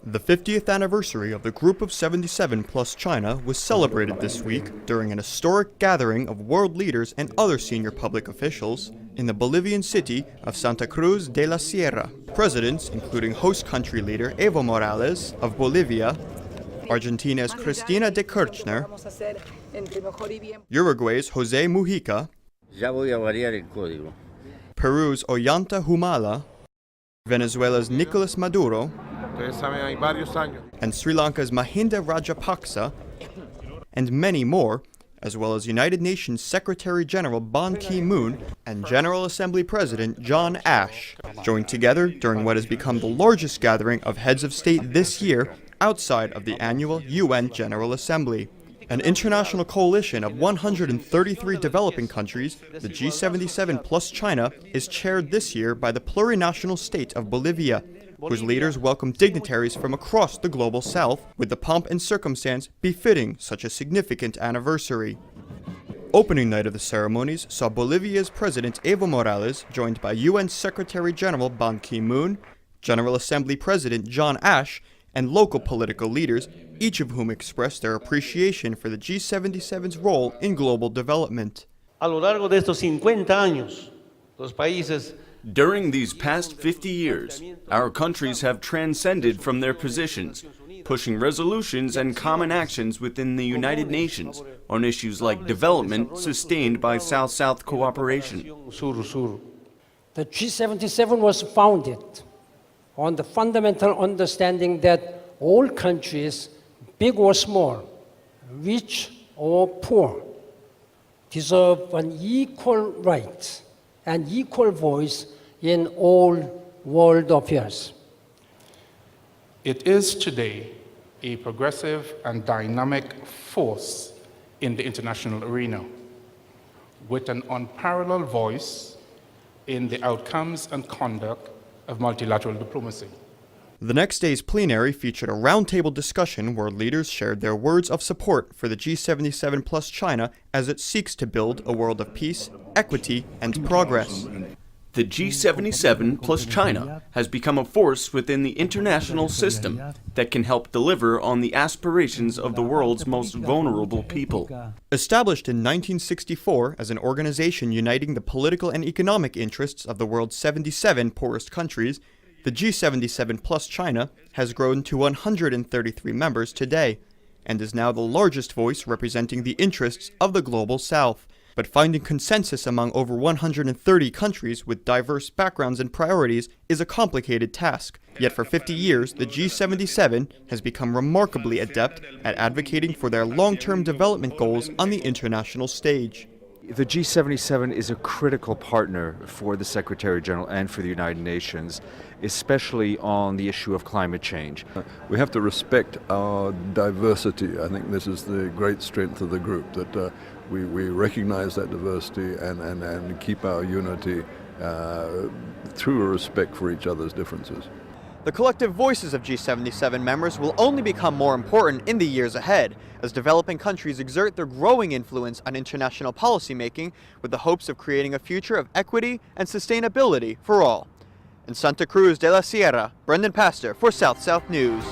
The 50th anniversary of the Group of 77 plus China was celebrated this week during an historic gathering of world leaders and other senior public officials in the Bolivian city of Santa Cruz de la Sierra. Presidents, including host country leader Evo Morales of Bolivia, Argentina's Cristina de Kirchner, Uruguay's José Mujica, Ya voy a variar el código. Peru's Ollanta Humala, Venezuela's Nicolas Maduro, and Sri Lanka's Mahinda Rajapaksa, and many more, as well as United Nations Secretary-General Ban Ki-moon and General Assembly President John Ash, joined together during what has become the largest gathering of heads of state this year outside of the annual UN General Assembly. An international coalition of 133 developing countries, the G77 plus China, is chaired this year by the plurinational state of Bolivia, whose leaders welcome dignitaries from across the global south with the pomp and circumstance befitting such a significant anniversary. Opening night of the ceremonies saw Bolivia's President Evo Morales joined by UN Secretary-General Ban Ki-moon, General Assembly President John Ash, and local political leaders, each of whom expressed their appreciation for the G77's role in global development. A lo largo de estos 50 años, los países During these past 50 years, our countries have transcended from their positions, pushing resolutions and common actions within the United Nations on issues like development sustained by South-South cooperation. The G77 was founded on the fundamental understanding that all countries, big or small, rich or poor, deserve an equal right and equal voice in all world affairs. It is today a progressive and dynamic force in the international arena, with an unparalleled voice in the outcomes and conduct of multilateral diplomacy. The next day's plenary featured a roundtable discussion where leaders shared their words of support for the G77 plus China as it seeks to build a world of peace, equity, and progress. The G77 plus China has become a force within the international system that can help deliver on the aspirations of the world's most vulnerable people. Established in 1964 as an organization uniting the political and economic interests of the world's 77 poorest countries, the G77 plus China has grown to 133 members today and is now the largest voice representing the interests of the global south. But finding consensus among over 130 countries with diverse backgrounds and priorities is a complicated task. Yet for 50 years, the G77 has become remarkably adept at advocating for their long-term development goals on the international stage. The G77 is a critical partner for the Secretary General and for the United Nations, especially on the issue of climate change. We have to respect our diversity. I think this is the great strength of the group, that we recognize that diversity and keep our unity through a respect for each other's differences. The collective voices of G77 members will only become more important in the years ahead, as developing countries exert their growing influence on international policymaking with the hopes of creating a future of equity and sustainability for all. In Santa Cruz de la Sierra, Brendan Pastor for South-South News.